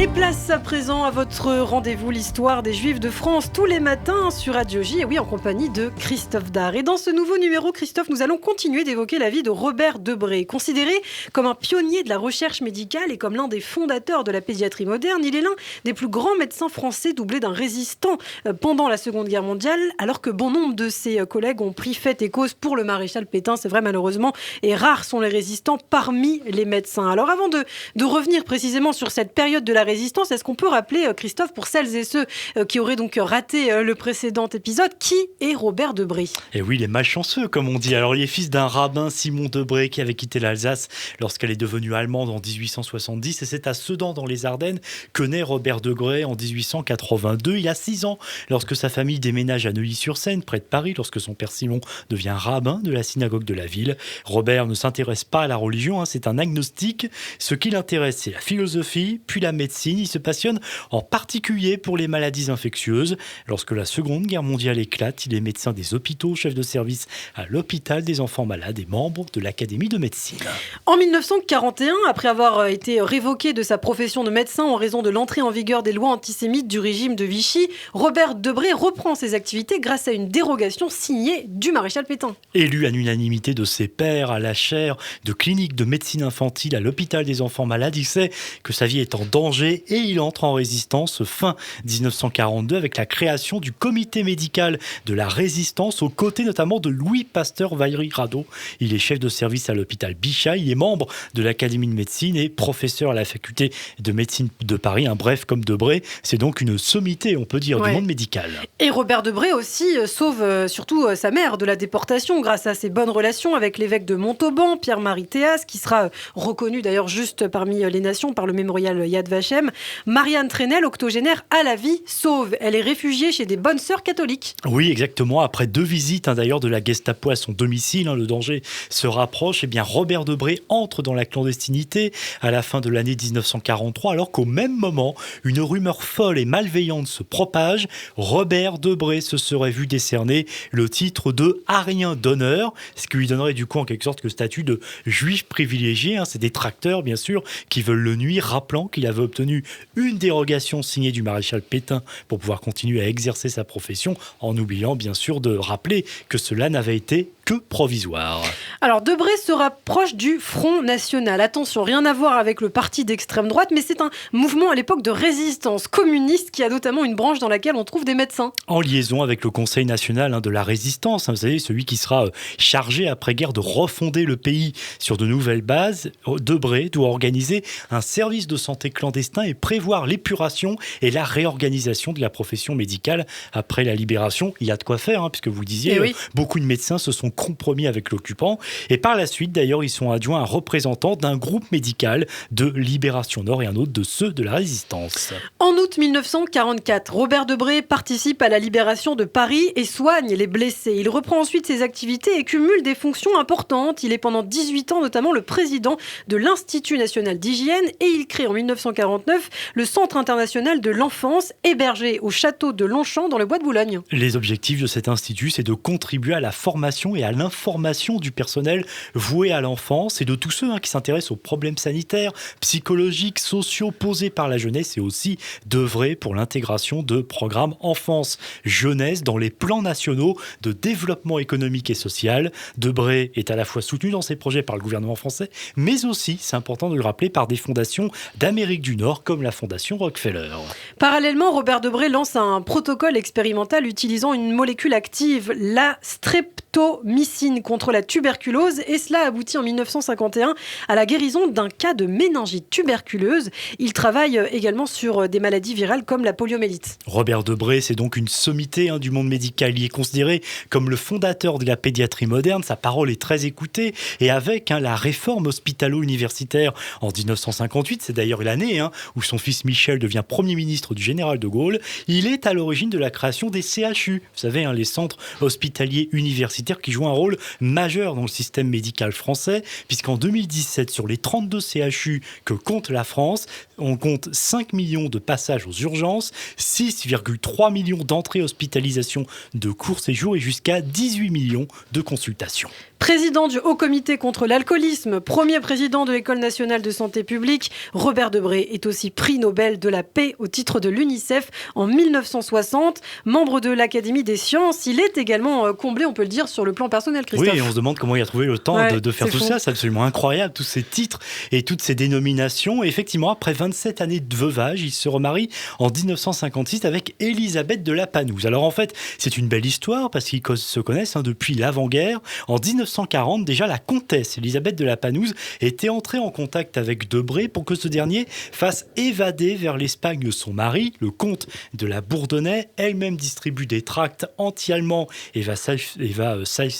Et place à présent à votre rendez-vous, l'histoire des Juifs de France, tous les matins sur Radio J, et oui, en compagnie de Christophe Dard. Et dans ce nouveau numéro, Christophe, nous allons continuer d'évoquer la vie de Robert Debré. Considéré comme un pionnier de la recherche médicale et comme l'un des fondateurs de la pédiatrie moderne, il est l'un des plus grands médecins français, doublé d'un résistant pendant la Seconde Guerre mondiale, alors que bon nombre de ses collègues ont pris fait et cause pour le maréchal Pétain, c'est vrai malheureusement, et rares sont les résistants parmi les médecins. Alors avant de revenir précisément sur cette période de la résistance, est-ce qu'on peut rappeler, Christophe, pour celles et ceux qui auraient donc raté le précédent épisode, qui est Robert Debré ? Et oui, il est malchanceux, comme on dit. Alors, il est fils d'un rabbin, Simon Debré, qui avait quitté l'Alsace lorsqu'elle est devenue allemande en 1870. Et c'est à Sedan, dans les Ardennes, que naît Robert Debré en 1882. Il a 6 ans lorsque sa famille déménage à Neuilly-sur-Seine, près de Paris, lorsque son père Simon devient rabbin de la synagogue de la ville. Robert ne s'intéresse pas à la religion, c'est un agnostique. Ce qui l'intéresse, c'est la philosophie, puis la médecine. Il se passionne en particulier pour les maladies infectieuses. Lorsque la Seconde Guerre mondiale éclate, il est médecin des hôpitaux, chef de service à l'hôpital des enfants malades et membre de l'Académie de médecine. En 1941, après avoir été révoqué de sa profession de médecin en raison de l'entrée en vigueur des lois antisémites du régime de Vichy, Robert Debré reprend ses activités grâce à une dérogation signée du maréchal Pétain. Élu à l'unanimité de ses pairs à la chaire de clinique de médecine infantile à l'hôpital des enfants malades, il sait que sa vie est en danger et il entre en résistance fin 1942 avec la création du comité médical de la résistance aux côtés notamment de Louis Pasteur Vaillery-Radeau. Il est chef de service à l'hôpital Bichat, il est membre de l'Académie de médecine et professeur à la faculté de médecine de Paris. Un bref comme Debré, c'est donc une sommité, on peut dire, du monde médical. Et Robert Debré aussi sauve surtout sa mère de la déportation grâce à ses bonnes relations avec l'évêque de Montauban, Pierre-Marie Théas, qui sera reconnu d'ailleurs juste parmi les nations par le mémorial Yad Vashem. Marianne Trenel, octogénaire à la vie sauve. Elle est réfugiée chez des bonnes sœurs catholiques. Oui, exactement. Après 2 visites d'ailleurs de la Gestapo à son domicile, le danger se rapproche. Eh bien, Robert Debré entre dans la clandestinité à la fin de l'année 1943, alors qu'au même moment, une rumeur folle et malveillante se propage. Robert Debré se serait vu décerner le titre de arien d'honneur, ce qui lui donnerait du coup en quelque sorte le statut de juif privilégié. C'est des détracteurs, bien sûr, qui veulent le nuire, rappelant qu'il avait obtenu une dérogation signée du maréchal Pétain pour pouvoir continuer à exercer sa profession, en oubliant bien sûr de rappeler que cela n'avait été que provisoire. Alors Debré se rapproche du Front National. Attention, rien à voir avec le parti d'extrême droite, mais c'est un mouvement à l'époque de résistance communiste qui a notamment une branche dans laquelle on trouve des médecins. En liaison avec le Conseil national de la résistance, vous savez, celui qui sera chargé après-guerre de refonder le pays sur de nouvelles bases, Debré doit organiser un service de santé clandestin et prévoir l'épuration et la réorganisation de la profession médicale après la libération. Il y a de quoi faire, puisque vous disiez, beaucoup de médecins se sont compromis avec l'occupant. Et par la suite, d'ailleurs, ils sont adjoints à un représentant d'un groupe médical de Libération Nord et un autre de ceux de la Résistance. En août 1944, Robert Debré participe à la libération de Paris et soigne les blessés. Il reprend ensuite ses activités et cumule des fonctions importantes. Il est pendant 18 ans notamment le président de l'Institut national d'hygiène et il crée en 1949 le Centre international de l'enfance, hébergé au château de Longchamp dans le bois de Boulogne. Les objectifs de cet institut, c'est de contribuer à la formation et à l'information du personnel voué à l'enfance et de tous ceux qui s'intéressent aux problèmes sanitaires, psychologiques, sociaux posés par la jeunesse et aussi d'œuvrer pour l'intégration de programmes enfance-jeunesse dans les plans nationaux de développement économique et social. Debré est à la fois soutenu dans ses projets par le gouvernement français, mais aussi, c'est important de le rappeler, par des fondations d'Amérique du Nord comme la Fondation Rockefeller. Parallèlement, Robert Debré lance un protocole expérimental utilisant une molécule active, la streptomycine, contre la tuberculose, et cela aboutit en 1951 à la guérison d'un cas de méningite tuberculeuse. Il travaille également sur des maladies virales comme la poliomyélite. Robert Debré, c'est donc une sommité du monde médical. Il est considéré comme le fondateur de la pédiatrie moderne. Sa parole est très écoutée et avec la réforme hospitalo-universitaire en 1958, c'est d'ailleurs l'année où son fils Michel devient Premier ministre du général de Gaulle, il est à l'origine de la création des CHU. Vous savez, les centres hospitaliers universitaires qui jouent un rôle majeur dans le système médical français, puisqu'en 2017, sur les 32 CHU que compte la France, on compte 5 millions de passages aux urgences, 6,3 millions d'entrées hospitalisation de court séjour et jusqu'à 18 millions de consultations. Président du Haut Comité contre l'alcoolisme, premier président de l'École nationale de santé publique, Robert Debré est aussi prix Nobel de la paix au titre de l'UNICEF en 1960. Membre de l'Académie des sciences, il est également comblé, on peut le dire, sur le plan personnel, Christophe. Oui, et on se demande comment il a trouvé le temps de faire tout ça. C'est absolument incroyable, tous ces titres et toutes ces dénominations. Et effectivement, après 27 années de veuvage, il se remarie en 1956 avec Élisabeth de la Panouse. Alors en fait, c'est une belle histoire parce qu'ils se connaissent depuis l'avant-guerre. En 1940, déjà, la comtesse Élisabeth de la Panouse était entrée en contact avec Debré pour que ce dernier fasse évader vers l'Espagne son mari, le comte de la Bourdonnais. Elle-même distribue des tracts anti-allemands et va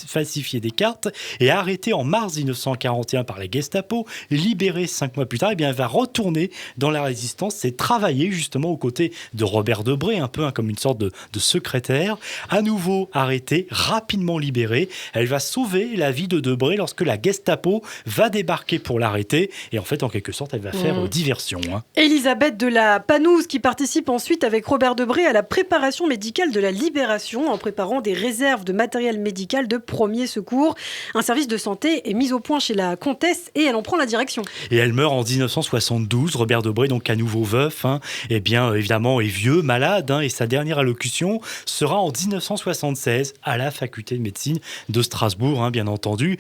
falsifier des cartes. Et arrêtée en mars 1941 par la Gestapo, libérée 5 mois plus tard, elle va retourner dans la résistance et travailler justement aux côtés de Robert Debré, un peu comme une sorte de secrétaire. À nouveau arrêtée, rapidement libérée, elle va sauver la vie de Debré lorsque la Gestapo va débarquer pour l'arrêter. Et en fait, en quelque sorte, elle va faire diversion. Élisabeth de la Panouse qui participe ensuite avec Robert Debré à la préparation médicale de la libération en préparant des réserves de matériel médical de premier secours. Un service de santé est mis au point chez la comtesse et elle en prend la direction. Et elle meurt en 1972. Robert Debré, donc à nouveau veuf, et bien évidemment est vieux, malade, et sa dernière allocution sera en 1976 à la faculté de médecine de Strasbourg, bien entendu.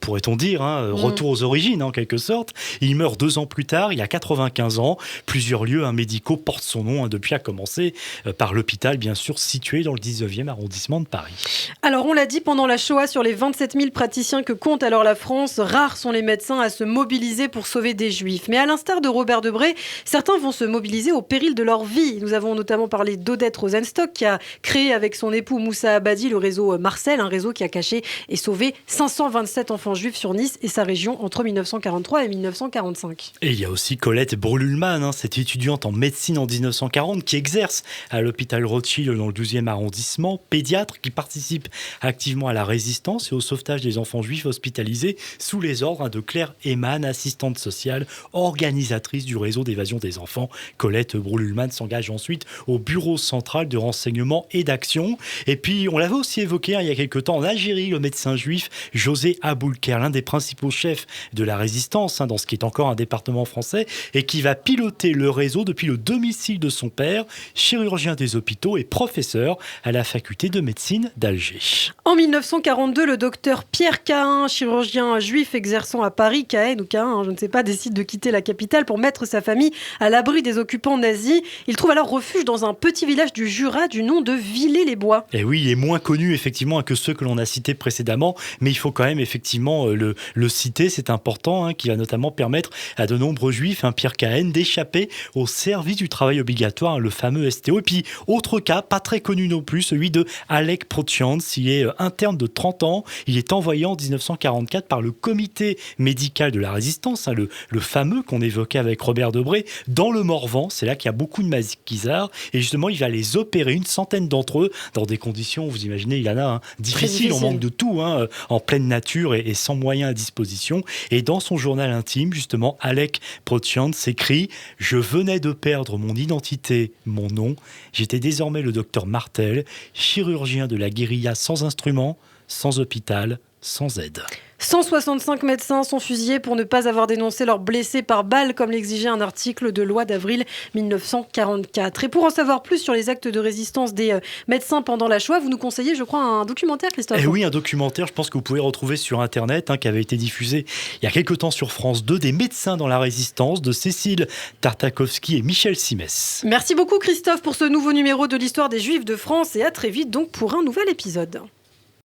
Pourrait-on dire, retour aux origines en quelque sorte. Il meurt 2 ans plus tard, il a 95 ans. Plusieurs lieux médicaux portent son nom depuis, à commencer par l'hôpital, bien sûr, situé dans le 19e arrondissement de Paris. Alors on l'a dit, pendant la Shoah, sur les 27 000 praticiens que compte alors la France, rares sont les médecins à se mobiliser pour sauver des Juifs. Mais à l'instar de Robert Debré, certains vont se mobiliser au péril de leur vie. Nous avons notamment parlé d'Odette Rosenstock qui a créé avec son époux Moussa Abadi le réseau Marcel, un réseau qui a caché et sauvé 527 enfants juifs sur Nice et sa région entre 1943 et 1945. Et il y a aussi Colette Brululman, cette étudiante en médecine en 1940 qui exerce à l'hôpital Rothschild dans le 12e arrondissement, pédiatre qui participe activement à la résistance et au sauvetage des enfants juifs hospitalisés sous les ordres de Claire Eman, assistante sociale, organisatrice du réseau d'évasion des enfants. Colette Brululman s'engage ensuite au bureau central de renseignement et d'action. Et puis, on l'avait aussi évoqué il y a quelque temps en Algérie, le médecin juif José Aboulker, l'un des principaux chefs de la résistance dans ce qui est encore un département français et qui va piloter le réseau depuis le domicile de son père, chirurgien des hôpitaux et professeur à la faculté de médecine d'Alger. En 1942, le docteur Pierre Cahin, chirurgien juif exerçant à Paris, Cahen ou Cahin, je ne sais pas, décide de quitter la capitale pour mettre sa famille à l'abri des occupants nazis. Il trouve alors refuge dans un petit village du Jura du nom de Villers-les-Bois. Et oui, il est moins connu effectivement que ceux que l'on a cités précédemment, mais il faut quand même effectivement le citer, c'est important, qui va notamment permettre à de nombreux juifs, Pierre Cahen, d'échapper au service du travail obligatoire, le fameux STO. Et puis, autre cas, pas très connu non plus, celui de Alec Prochans. Il est interne de 30 ans, il est envoyé en 1944 par le comité médical de la résistance, le fameux qu'on évoquait avec Robert Debré, dans le Morvan. C'est là qu'il y a beaucoup de maquisards et justement, il va les opérer, une centaine d'entre eux, dans des conditions, vous imaginez, Ilana, difficiles, on manque de tout, en pleine nature et sans moyens à disposition. Et dans son journal intime, justement, Alec Prochans s'écrit « Je venais de perdre mon identité, mon nom. J'étais désormais le docteur Martel, chirurgien de la guérilla sans instrument, sans hôpital, sans aide. » 165 médecins sont fusillés pour ne pas avoir dénoncé leurs blessés par balle, comme l'exigeait un article de loi d'avril 1944. Et pour en savoir plus sur les actes de résistance des médecins pendant la Shoah, vous nous conseillez, je crois, un documentaire, Christophe ? Oui, un documentaire, je pense que vous pouvez retrouver sur Internet, qui avait été diffusé il y a quelque temps sur France 2, des médecins dans la résistance, de Cécile Tartakovsky et Michel Simès. Merci beaucoup, Christophe, pour ce nouveau numéro de l'histoire des Juifs de France, et à très vite donc pour un nouvel épisode.